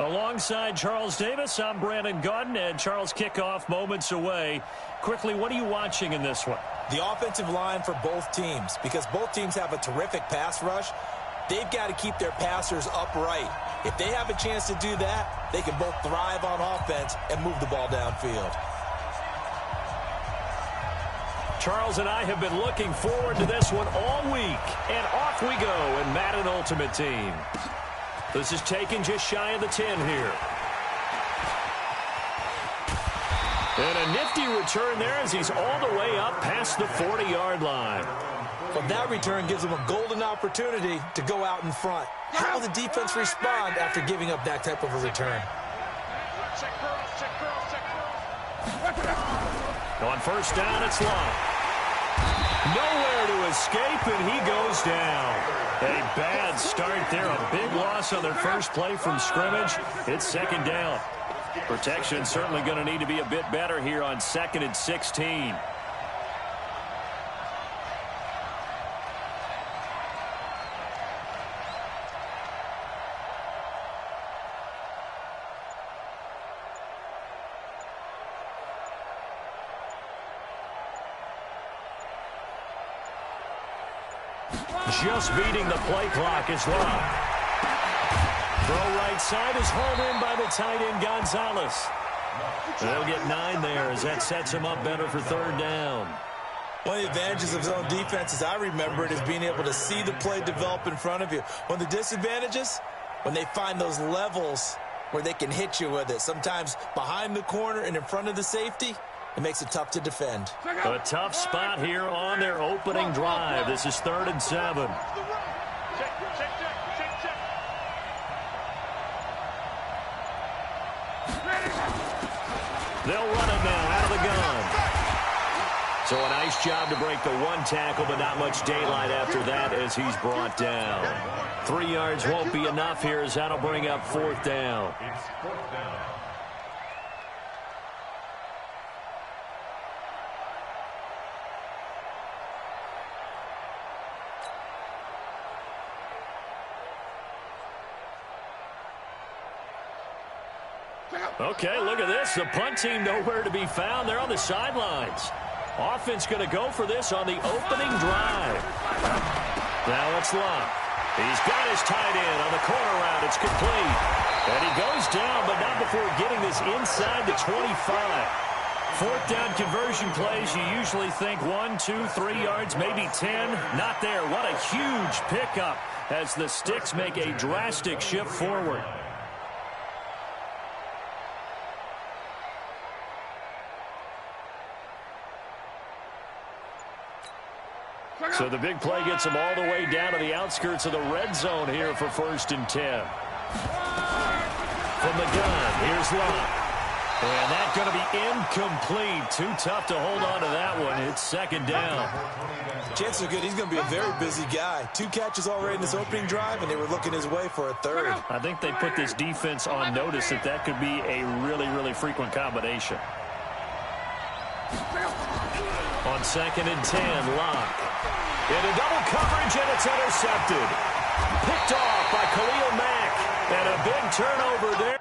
Alongside Charles Davis, I'm Brandon Gaudin, and Charles, kickoff moments away. Quickly, what are you watching in this one? The offensive line for both teams, because both teams have a terrific pass rush. They've got to keep their passers upright. If they have a chance to do that, they can both thrive on offense and move the ball downfield. Charles and I have been looking forward to this one all week, and off we go in Madden Ultimate Team. This is taken just shy of the 10 here. And a nifty return there as he's all the way up past the 40-yard line. But that return gives them a golden opportunity to go out in front. How will the defense respond after giving up that type of a return? On first down, it's long. Nowhere to escape, and he goes down. A bad start there. A big loss on their first play from scrimmage. It's second down. Protection certainly going to need to be a bit better here on 2nd and 16. Just beating the play clock is long. Throw right side is hauled in by the tight end Gonzalez. They'll get 9 there as that sets him up better for third down. One of the advantages of zone defense, as I remember it, is being able to see the play develop in front of you. One of the disadvantages, when they find those levels where they can hit you with it, sometimes behind the corner and in front of the safety, it makes it tough to defend. A tough spot here on their opening drive. This is 3rd and 7. They'll run it now out of the gun. So a nice job to break the one tackle, but not much daylight after that as he's brought down. 3 yards won't be enough here as that'll bring up 4th down. Okay, look at this. The punt team nowhere to be found. They're on the sidelines. Offense going to go for this on the opening drive. Now it's Love. He's got his tight end on the corner route. It's complete. And he goes down, but not before getting this inside the 25. 4th down conversion plays, you usually think 1, 2, 3 yards, maybe 10. Not there. What a huge pickup as the Sticks make a drastic shift forward. So the big play gets them all the way down to the outskirts of the red zone here for 1st and 10. From the gun, here's Love. And that's going to be incomplete. Too tough to hold on to that one. It's 2nd down. Chances are good. He's going to be a very busy guy. 2 catches already in this opening drive, and they were looking his way for a 3rd. I think they put this defense on notice that that could be a really, really frequent combination. On 2nd and 10, Locke. Into double coverage, and it's intercepted. Picked off by Khalil Mack. And a big turnover there.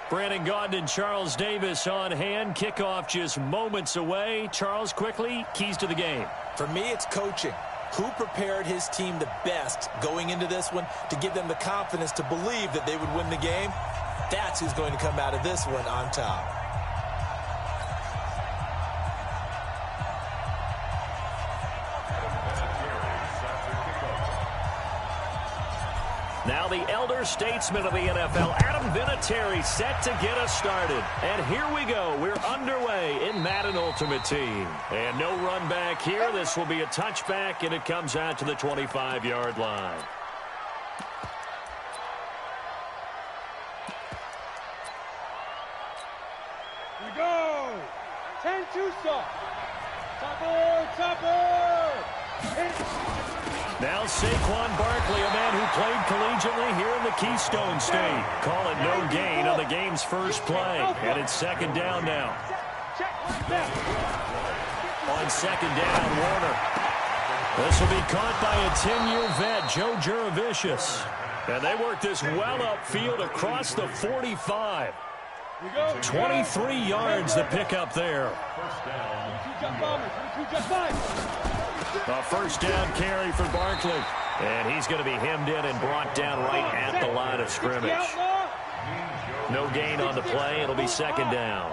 Brandon Gaudin and Charles Davis on hand. Kickoff just moments away. Charles, quickly, keys to the game. For me, it's coaching. Who prepared his team the best going into this one to give them the confidence to believe that they would win the game? That's who's going to come out of this one on top. Now the elder statesman of the NFL, Adam Vinatieri, set to get us started. And here we go. We're underway in Madden Ultimate Team. And no run back here. This will be a touchback, and it comes out to the 25-yard line. Here we go. 10-2 stop. Topper. Now Saquon Barkley, a man who played collegiately here in the Keystone State. Call it no gain on the game's first play. And it's second down now. On second down, Warner. This will be caught by a 10-year vet, Joe Juravicius. And they work this well upfield across the 45. 23 yards to pick up there. A first down carry for Barkley. And he's going to be hemmed in and brought down right at the line of scrimmage. No gain on the play. It'll be second down.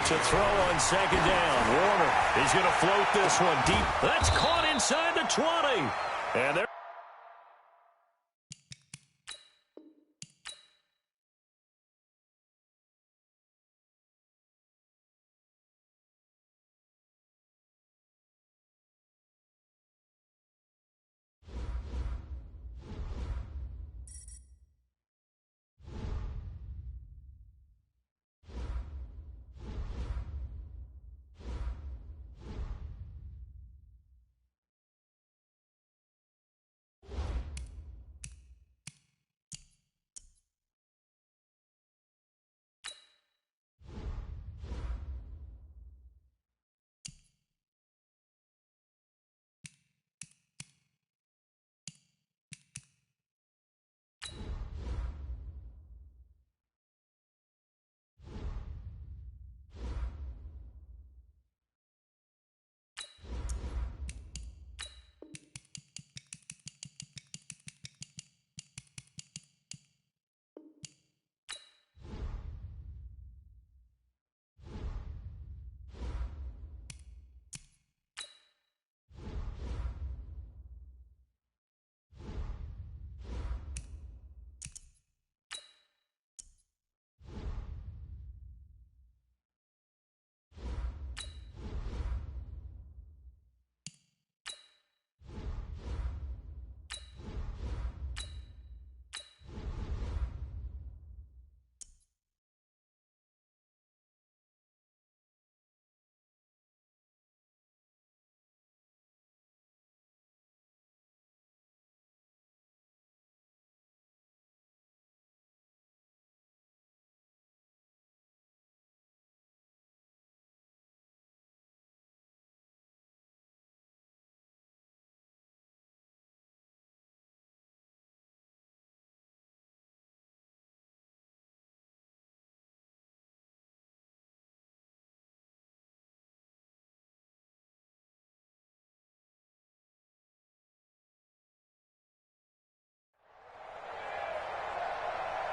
To throw on second down. Warner, he's going to float this one deep. That's caught inside the 20. And there.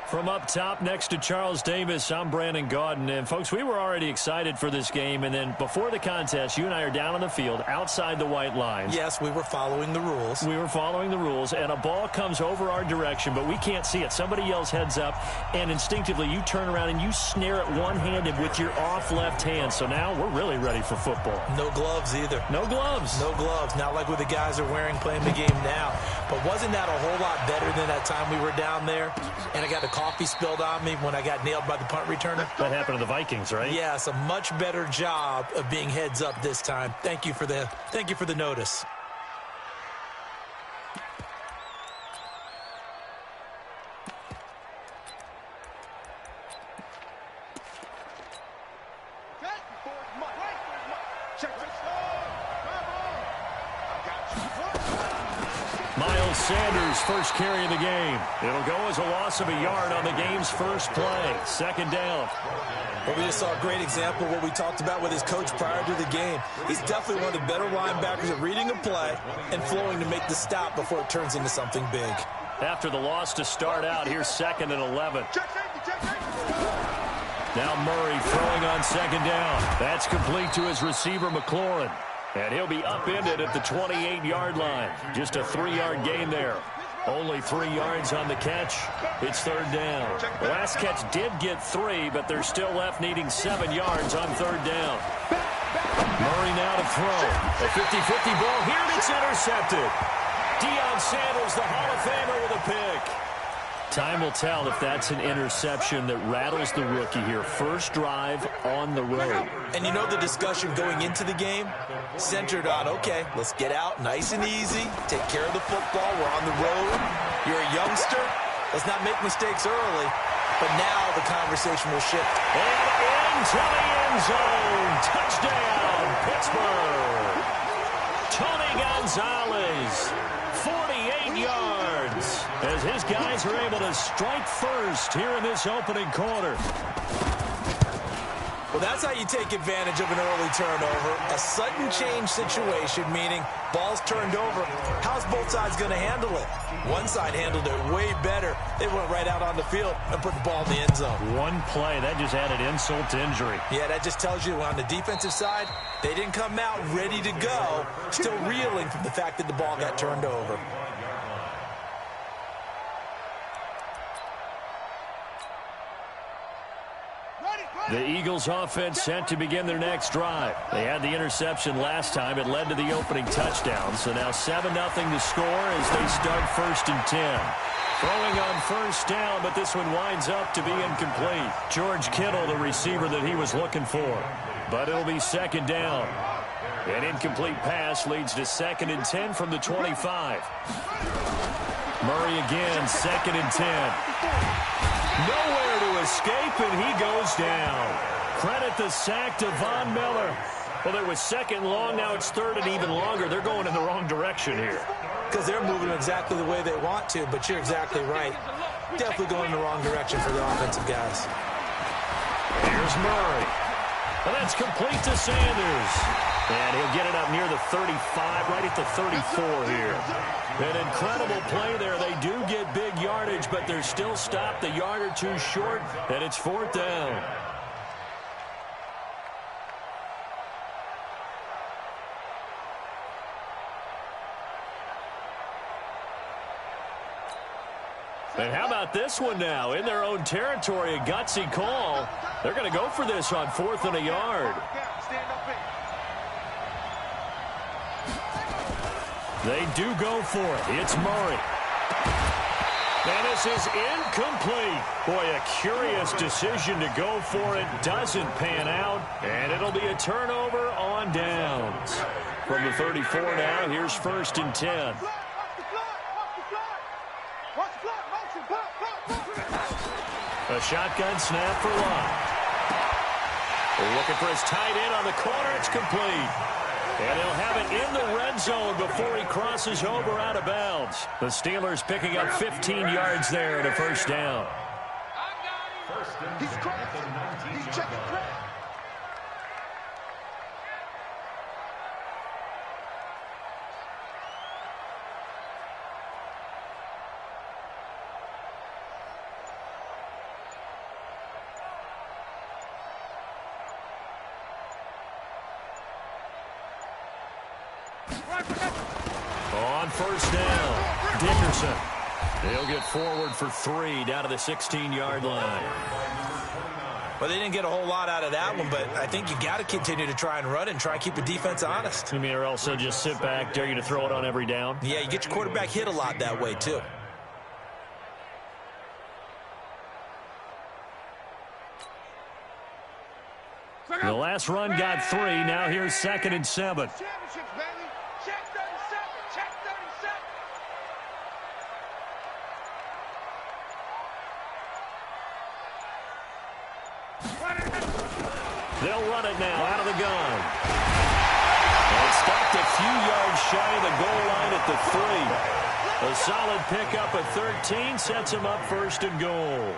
From up top next to Charles Davis, I'm Brandon Gaudin. And, folks, we were already excited for this game. And then before the contest, you and I are down on the field outside the white lines. Yes, we were following the rules. We were following the rules, and a ball comes over our direction, but we can't see it. Somebody yells heads up, and instinctively you turn around and you snare it one-handed with your off left hand. So now we're really ready for football. No gloves either. No gloves. No gloves. Not like what the guys are wearing playing the game now. But wasn't that a whole lot better than that time we were down there? And I got a coffee spilled on me when I got nailed by the punt returner. That happened to the Vikings, right? Yes, a much better job of being heads up this time. Thank you for the notice. Miles Sanders, first carry of the game. It'll go as a loss of a yard on the game's first play. Second down. Well, we just saw a great example of what we talked about with his coach prior to the game. He's definitely one of the better linebackers at reading a play and flowing to make the stop before it turns into something big. After the loss to start out, here's 2nd and 11. Now Murray throwing on second down. That's complete to his receiver, McLaurin. And he'll be upended at the 28-yard line. Just a 3-yard gain there. Only 3 yards on the catch. It's third down. The last catch did get 3, but they're still left needing 7 yards on third down. Murray now to throw. A 50-50 ball here, and it's intercepted. Deion Sanders, the Hall of Famer, with a pick. Time will tell if that's an interception that rattles the rookie here. First drive on the road. And you know the discussion going into the game centered on, okay, let's get out nice and easy, take care of the football, we're on the road, you're a youngster, let's not make mistakes early. But now the conversation will shift. And into the end zone. Touchdown, Pittsburgh. Tony Gonzalez, 48 yards, as his guys are able to strike first here in this opening quarter. Well, that's how you take advantage of an early turnover. A sudden change situation, meaning ball's turned over. How's both sides going to handle it? One side handled it way better. They went right out on the field and put the ball in the end zone. One play, that just added insult to injury. Yeah, that just tells you on the defensive side, they didn't come out ready to go, still reeling from the fact that the ball got turned over. The Eagles offense set to begin their next drive. They had the interception last time. It led to the opening touchdown. So now 7-0 to score as they start 1st and 10. Throwing on first down, but this one winds up to be incomplete. George Kittle, the receiver that he was looking for. But it'll be 2nd down. An incomplete pass leads to 2nd and 10 from the 25. Murray again, 2nd and 10. Nowhere to escape, and he goes down. Credit the sack to Von Miller. Well, there was 2nd long. Now it's 3rd and even longer. They're going in the wrong direction here. Because they're moving exactly the way they want to, but you're exactly right. Definitely going in the wrong direction for the offensive guys. Here's Murray. And that's complete to Sanders. And he'll get it up near the 35, right at the 34 here. An incredible play there. They do get big yardage, but they're still stopped a yard or two short, and it's 4th down. And how about this one now? In their own territory, a gutsy call. They're going to go for this on 4th and a yard. They do go for it. It's Murray. And this is incomplete. Boy, a curious decision to go for it. Doesn't pan out. And it'll be a turnover on downs. From the 34 now, here's 1st and 10. A shotgun snap for Locke. Looking for his tight end on the corner. It's complete. And he'll have it in the red zone before he crosses over out of bounds. The Steelers picking up 15 yards there at a 1st down. He's checking credit. On 1st down, Dickerson. They'll get forward for 3 down to the 16-yard line. Well, they didn't get a whole lot out of that one, but I think you got to continue to try and run and try and keep the defense honest. You mean, or also just sit back, dare you to throw it on every down? Yeah, you get your quarterback hit a lot that way, too. The last run got 3. Now here's 2nd and 7. They'll run it now out of the gun. And it's stopped a few yards shy of the goal line at the 3. A solid pickup of 13 sets him up first and goal.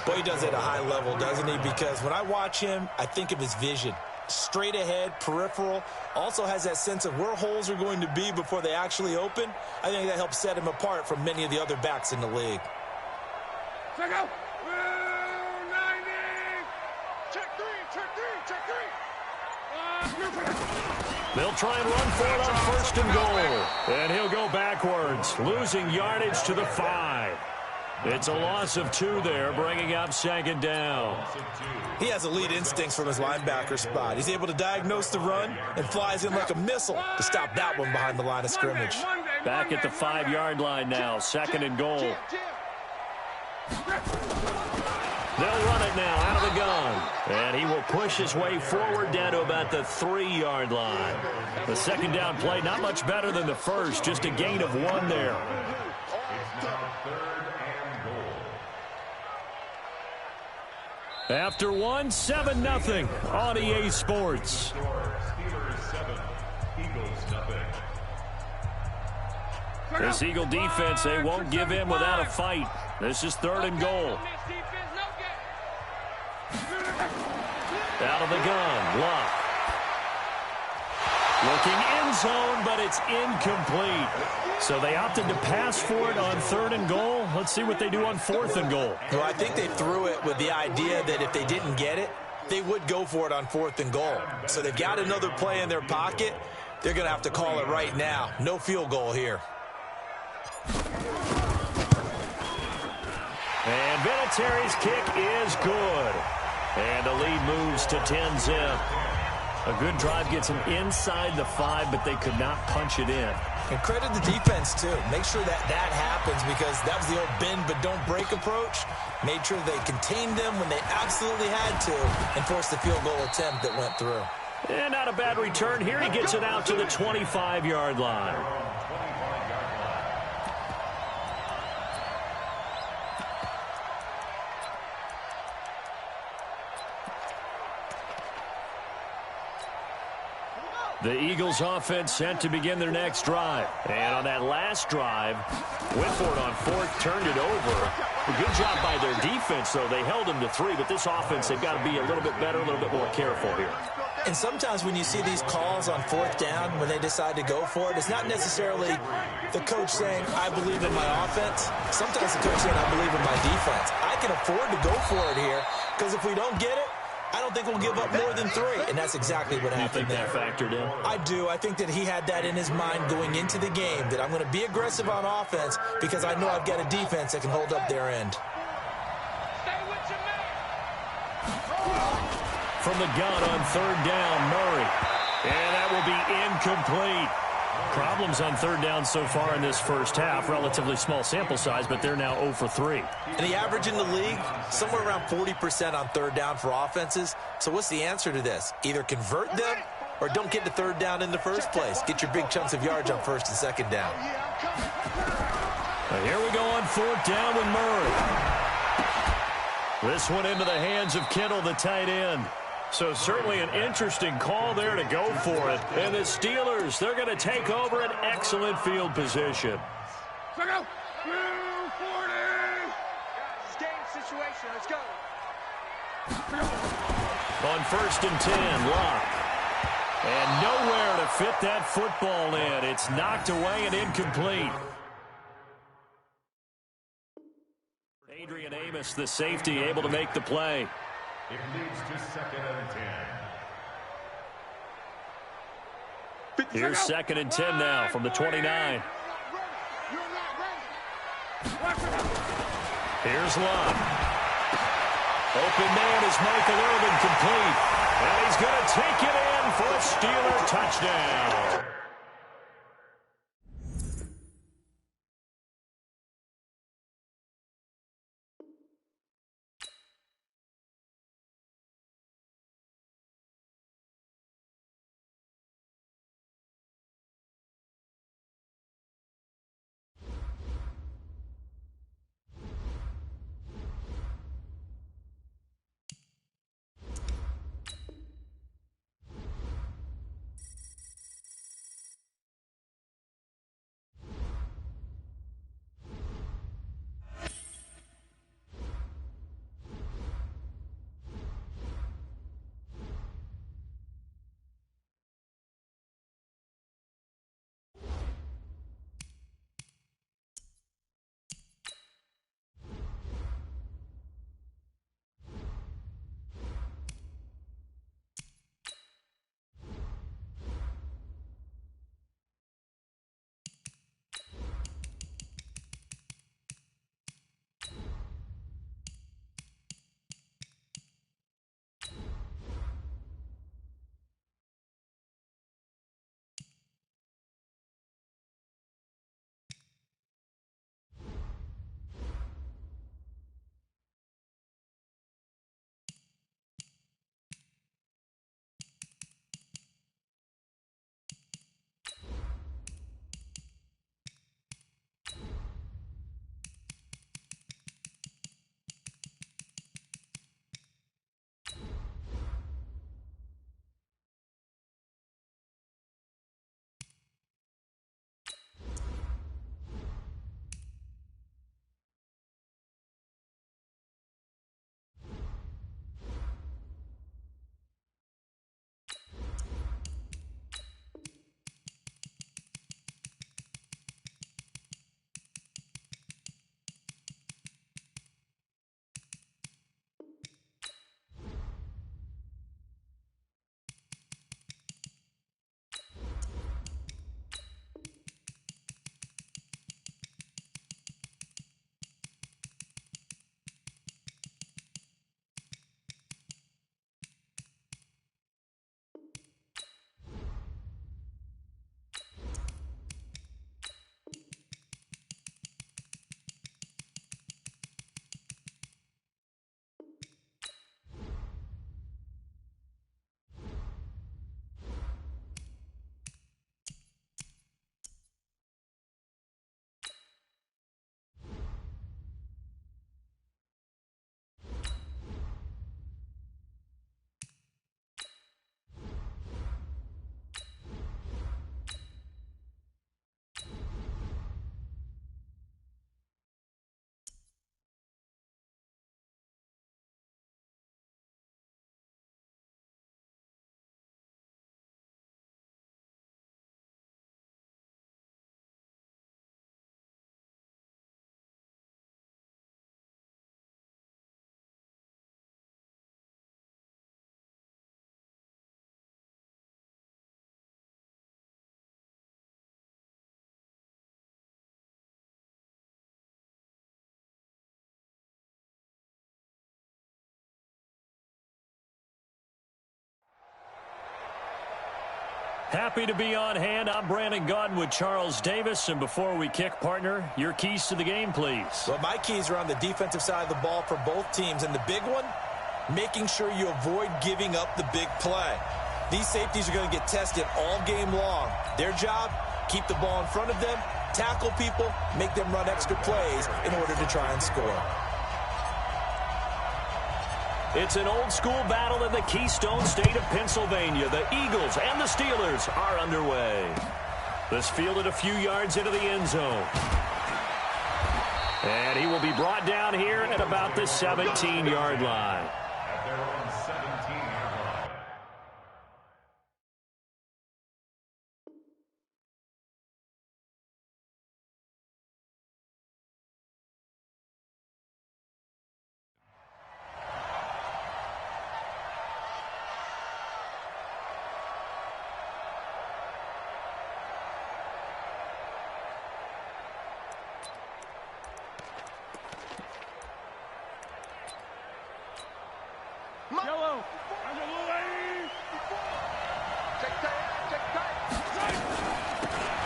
Boy, he does it at a high level, doesn't he? Because when I watch him, I think of his vision. Straight ahead, peripheral, also has that sense of where holes are going to be before they actually open. I think that helps set him apart from many of the other backs in the league. Check out. 90. Check three. They'll try and run for it on first and goal. And he'll go backwards, losing yardage to the 5. It's a loss of 2 there, bringing up second down. He has elite instincts from his linebacker spot. He's able to diagnose the run and flies in like a missile to stop that one behind the line of scrimmage. Back at the 5-yard line now, second and goal. They'll run it now out of the gun. And he will push his way forward down to about the 3-yard line. The second down play, not much better than the first, just a gain of 1 there. After 1, 7-0 on EA Sports. This Eagle defense, they won't give in without a fight. This is third and goal. Out of the gun, Luck. Looking end zone, but it's incomplete. So they opted to pass for it on third and goal. Let's see what they do on fourth and goal. Well, I think they threw it with the idea that if they didn't get it, they would go for it on fourth and goal. So they've got another play in their pocket. They're going to have to call it right now. No field goal here. And Vinatieri's kick is good. And the lead moves to 10-zip. A good drive gets them inside the 5, but they could not punch it in. And credit the defense, too. Make sure that happens because that was the old bend but don't break approach. Made sure they contained them when they absolutely had to and forced the field goal attempt that went through. And not a bad return here. He gets it out to the 25-yard line. The Eagles offense set to begin their next drive. And on that last drive, went for it on fourth, turned it over. A good job by their defense, though. They held them to 3, but this offense, they've got to be a little bit better, a little bit more careful here. And sometimes when you see these calls on fourth down, when they decide to go for it, it's not necessarily the coach saying, I believe in my offense. Sometimes the coach saying, I believe in my defense. I can afford to go for it here because if we don't get it, I don't think we'll give up more than 3, and that's exactly what happened there. You think that factored in? I do. I think that he had that in his mind going into the game, that I'm going to be aggressive on offense because I know I've got a defense that can hold up their end. Stay with your man. From the gun on third down, Murray. And that will be incomplete. Problems on third down so far in this first half. Relatively small sample size, but they're now 0 for 3. And the average in the league, somewhere around 40% on third down for offenses. So what's the answer to this? Either convert them or don't get to third down in the first place. Get your big chunks of yards on first and second down. Here we go on fourth down with Murray. This one into the hands of Kittle, the tight end. So certainly an interesting call there to go for it. And the Steelers, they're going to take over an excellent field position. Check out. 240. It's game situation. Let's go. On first and 10, Luck. And nowhere to fit that football in. It's knocked away and incomplete. Adrian Amos, the safety, able to make the play. It leads to second and 10. Here's second and 10 now from the 29. Here's Luck. Open man is Michael Irvin, complete. And he's going to take it in for a Steeler touchdown. Happy to be on hand. I'm Brandon Gaudin with Charles Davis. And before we kick, partner, your keys to the game, please. Well, my keys are on the defensive side of the ball for both teams. And the big one, making sure you avoid giving up the big play. These safeties are going to get tested all game long. Their job, keep the ball in front of them, tackle people, make them run extra plays in order to try and score. It's an old-school battle in the Keystone State of Pennsylvania. The Eagles and the Steelers are underway. This fielded a few yards into the end zone. And he will be brought down here at about the 17-yard line. At their own 17-yard line. Yellow.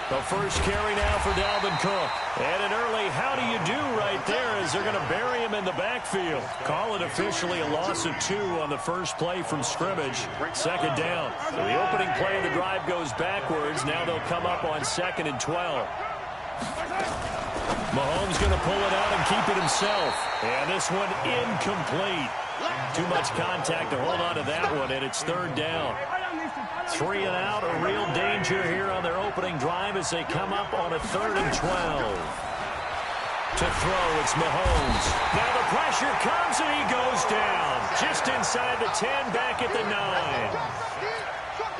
The first carry now for Dalvin Cook. And an early how do you do right there as they're going to bury him in the backfield. Call it officially a loss of 2 on the first play from scrimmage. Second down. So the opening play of the drive goes backwards. Now they'll come up on 2nd and 12. Mahomes going to pull it out and keep it himself. And this one incomplete. Too much contact to hold on to that one, and it's 3rd down. 3 and out, a real danger here on their opening drive as they come up on a 3rd and 12. To throw, it's Mahomes. Now the pressure comes, and he goes down. Just inside the 10, back at the 9.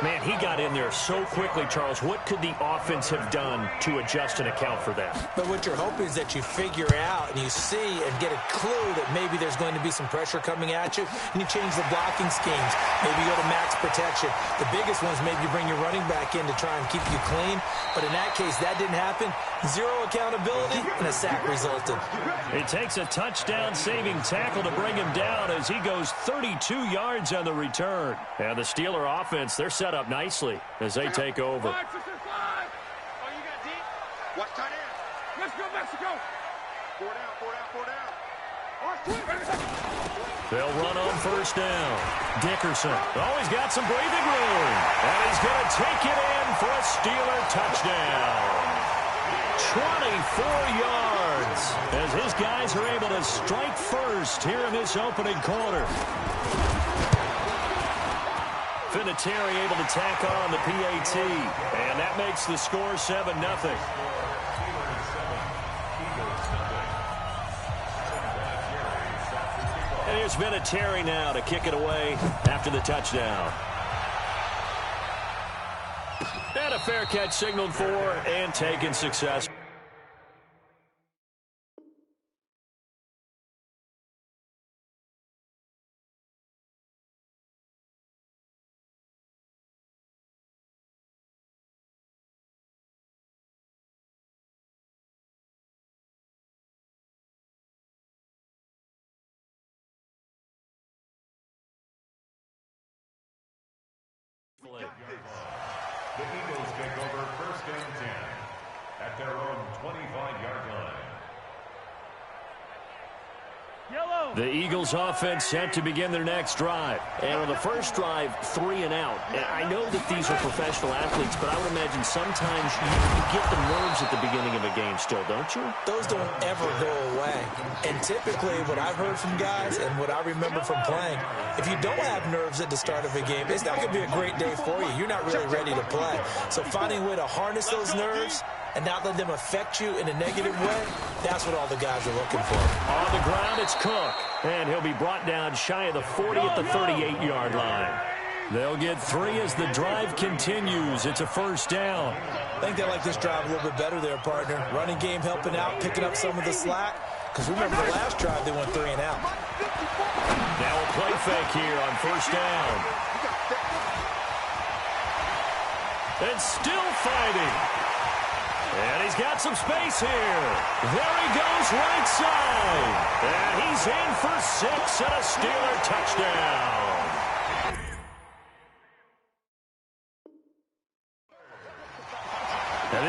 Man, he got in there so quickly, Charles. What could the offense have done to adjust and account for that? But what you're hoping is that you figure out and you see and get a clue that maybe there's going to be some pressure coming at you, and you change the blocking schemes. Maybe go to max protection. The biggest ones, maybe you bring your running back in to try and keep you clean. But in that case, that didn't happen. 0 accountability, and a sack resulted. It takes a touchdown-saving tackle to bring him down as he goes 32 yards on the return. And the Steeler offense, they're set up nicely as they take over. Oh, you got deep? Watch tight end. Let's go, Mexico. 4 down, 4 down, 4 down. They'll run on first down. Dickerson. Oh, he's got some breathing room. And he's going to take it in for a Steeler touchdown. 24 yards as his guys are able to strike first here in this opening quarter. Vinatieri able to tack on the PAT, and that makes the score 7-0. And here's Vinatieri now to kick it away after the touchdown. And a fair catch signaled for and taken successfully. The Eagles take over 1st and 10 at their own 25-yard line. Yellow. The Eagles offense set to begin their next drive. And on the first drive, 3 and out. And I know that these are professional athletes, but I would imagine sometimes you get the nerves at the beginning of a game still, don't you? Those don't ever go away. And typically what I've heard from guys and what I remember from playing, if you don't have nerves at the start of a game, it's not going to be a great day for you. You're not really ready to play. So finding a way to harness those nerves and not let them affect you in a negative way, that's what all the guys are looking for. On the ground, it's Cook. And he'll be brought down shy of the 40 at the 38-yard line. They'll get 3 as the drive continues. It's a first down. I think they like this drive a little bit better there, partner. Running game helping out, picking up some of the slack. Because remember the last drive, they went 3 and out. Now a play fake here on first down. And still fighting. And he's got some space here. There he goes right side. And he's in for 6 and a Steeler touchdown.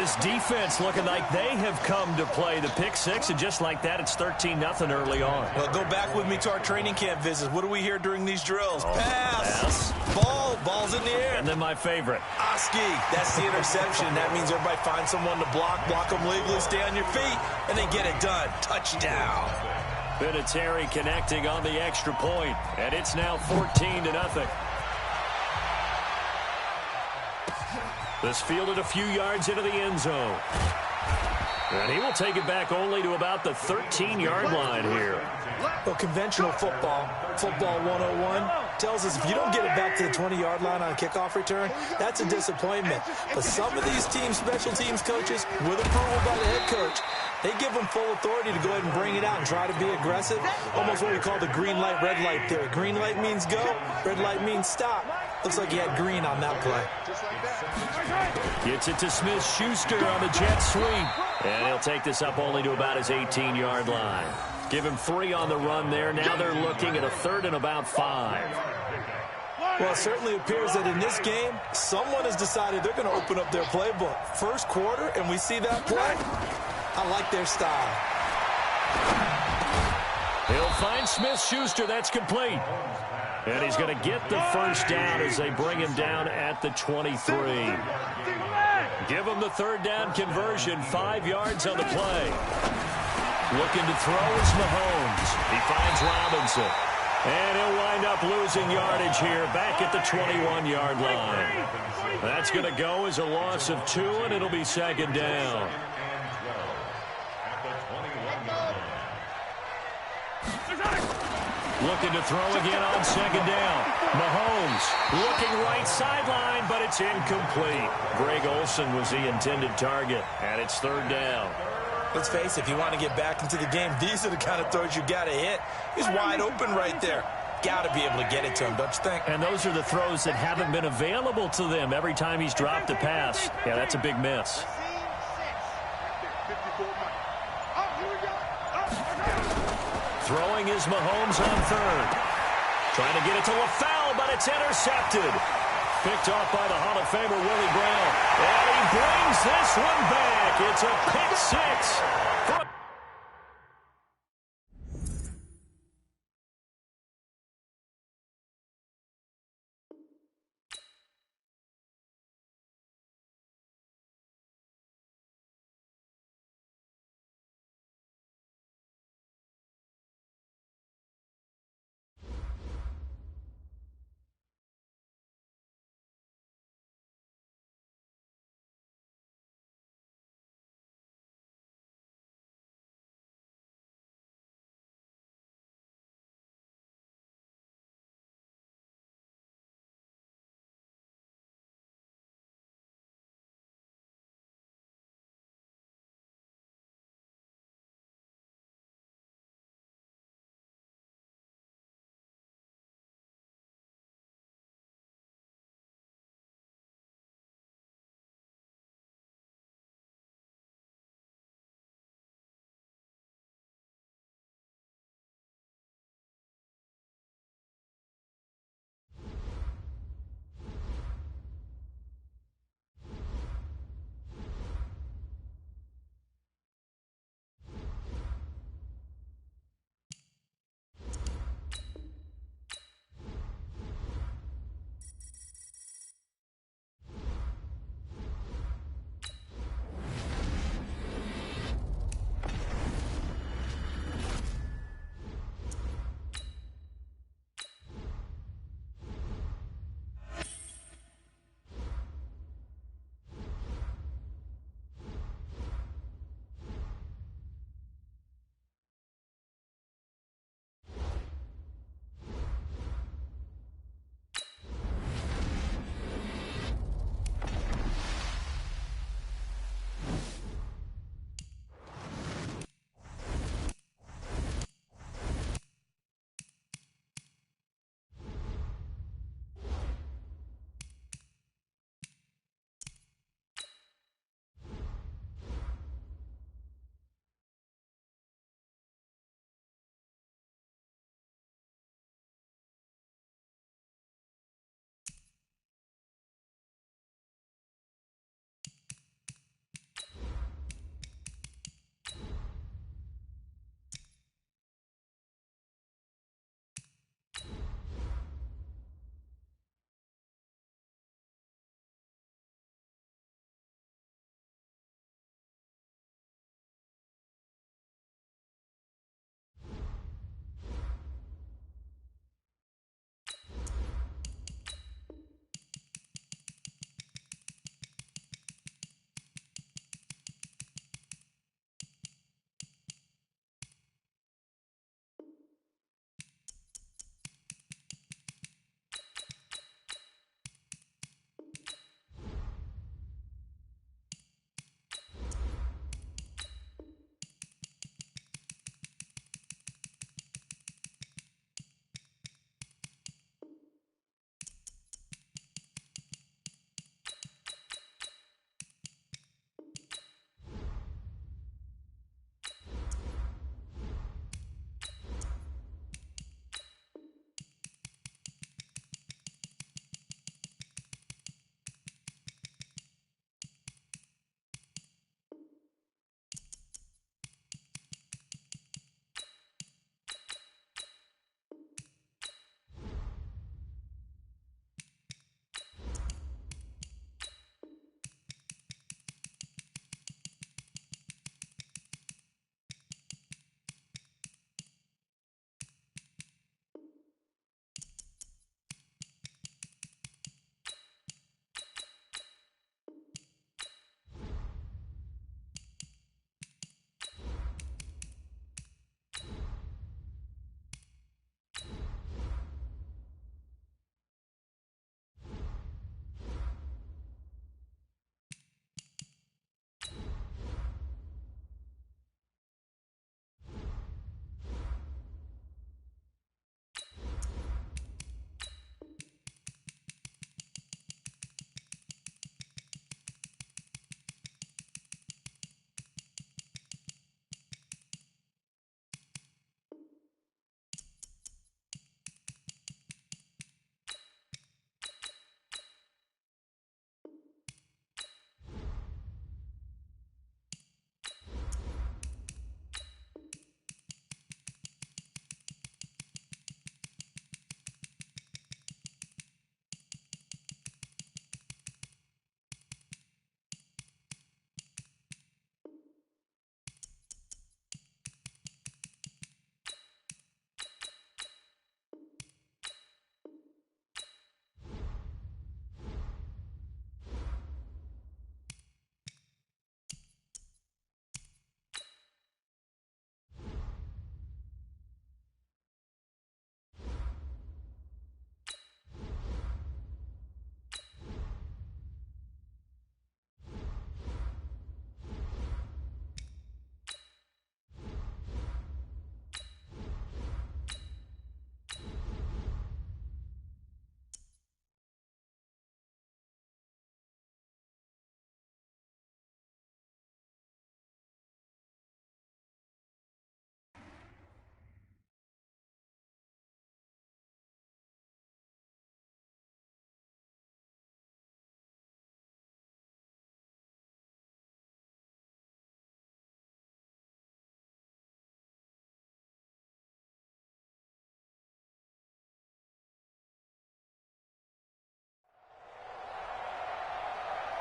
This defense looking like they have come to play. The pick six, and just like that, it's 13-0 early on. Well, go back with me to our training camp visits. What do we hear during these drills? Pass. Ball's in the air. And then my favorite. Oski, that's the interception. That means everybody finds someone to block them legally, stay on your feet, and then get it done. Touchdown. Vinatieri connecting on the extra point, and it's now 14-0. This fielded a few yards into the end zone. And he will take it back only to about the 13-yard line here. Well, conventional football 101, tells us if you don't get it back to the 20-yard line on a kickoff return, that's a disappointment. But some of these teams, special teams coaches, with approval by the head coach, they give them full authority to go ahead and bring it out and try to be aggressive. Almost what we call the green light, red light theory. Green light means go, red light means stop. Looks like he had green on that play. Gets it to Smith-Schuster on the jet sweep. And he'll take this up only to about his 18-yard line. Give him 3 on the run there. Now they're looking at a 3rd and about 5. Well, it certainly appears that in this game, someone has decided they're going to open up their playbook. First quarter, and we see that play. I like their style. He'll find Smith-Schuster. That's complete. And he's going to get the first down as they bring him down at the 23. Give him the 3rd down conversion. 5 yards on the play. Looking to throw is Mahomes. He finds Robinson. And he'll wind up losing yardage here back at the 21-yard line. That's going to go as a loss of 2, and it'll be 2nd down. Looking to throw again on 2nd down. Mahomes looking right sideline, but it's incomplete. Greg Olsen was the intended target, and it's 3rd down. Let's face it, if you want to get back into the game, these are the kind of throws you got to hit. He's wide open right there. Got to be able to get it to him, don't you think? And those are the throws that haven't been available to them every time he's dropped a pass. Yeah, that's a big miss. Throwing is Mahomes on 3rd. Trying to get it to LaFell, but it's intercepted. Picked off by the Hall of Famer, Willie Brown. And he brings this one back. It's a pick 6.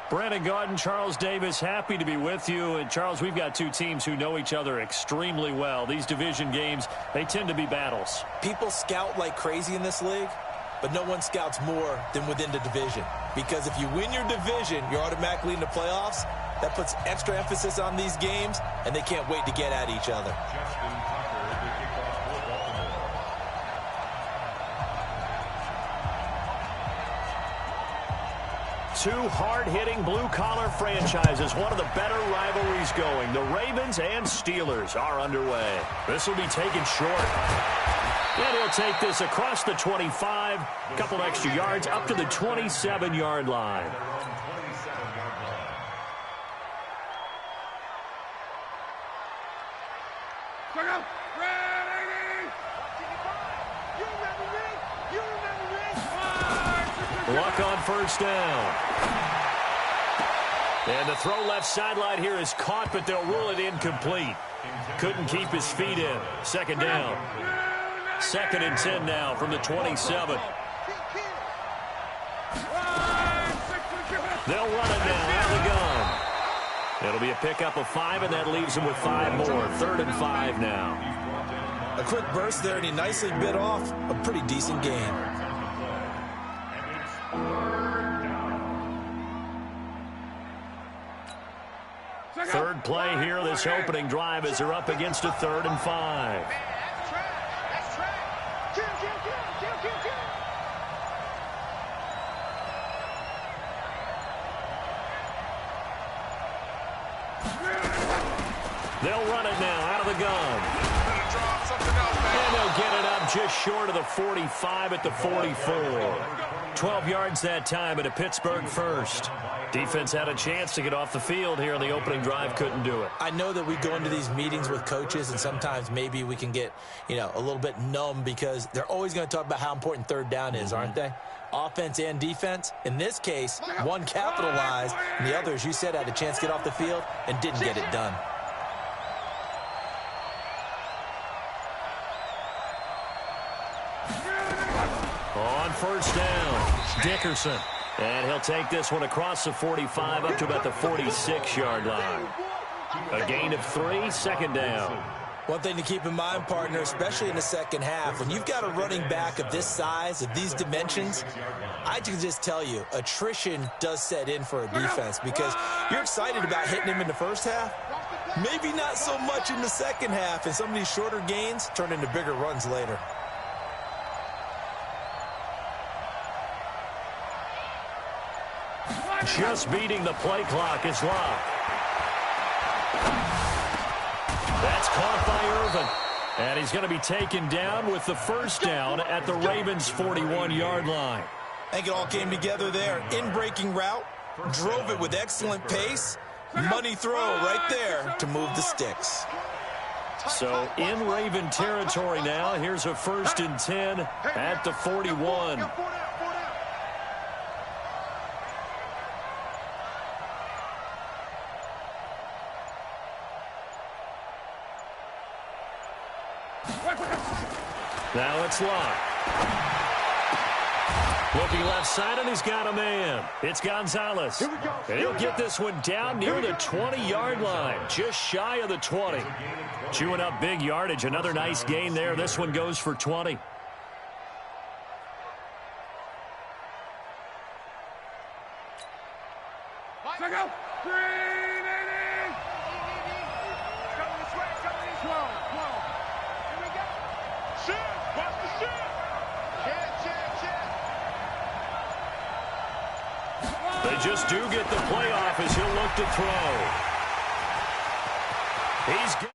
Brandon Gaudin, Charles Davis, happy to be with you. And, Charles, we've got two teams who know each other extremely well. These division games, they tend to be battles. People scout like crazy in this league, but no one scouts more than within the division. Because if you win your division, you're automatically in the playoffs. That puts extra emphasis on these games, and they can't wait to get at each other. Two hard-hitting blue-collar franchises, one of the better rivalries going. The Ravens and Steelers are underway. This will be taken short. And he'll take this across the 25, a couple extra yards, up to the 27-yard line. Luck on first down. And the throw left sideline here is caught, but they'll rule it incomplete. Couldn't keep his feet in. Second down. 2nd and 10 now from the 27. They'll run it now out of the gun. It'll be a pickup of 5, and that leaves them with 5 more. 3rd and 5 now. A quick burst there, and he nicely bit off a pretty decent gain. Third play here, this opening drive, as they're up against a 3rd and 5. They'll run it now out of the gun. And they'll get it up just short of the 45 at the 44. 12 yards that time and a Pittsburgh first. Defense had a chance to get off the field here on the opening drive, couldn't do it. I know that we go into these meetings with coaches, and sometimes maybe we can get, a little bit numb because they're always going to talk about how important 3rd down is, aren't they? Offense and defense. In this case, one capitalized, and the other, as you said, had a chance to get off the field and didn't get it done. On first down, Dickerson. And he'll take this one across the 45 up to about the 46-yard line. A gain of 3, 2nd down. One thing to keep in mind, partner, especially in the second half, when you've got a running back of this size, of these dimensions, I can just tell you, attrition does set in for a defense because you're excited about hitting him in the first half. Maybe not so much in the second half, and some of these shorter gains turn into bigger runs later. Just beating the play clock is Locke. That's caught by Irvin. And he's going to be taken down with the first down at the Ravens' 41-yard line. I think it all came together there. In-breaking route, drove it with excellent pace. Money throw right there to move the sticks. So in Raven territory now. Here's a 1st and 10 at the 41. Now it's Locke. Looking left side, and he's got a man. It's Gonzalez. And he'll get this one down near the 20-yard line, just shy of the 20. Chewing up big yardage. Another nice gain there. This one goes for 20. They just do get the playoff as he'll look to throw. He's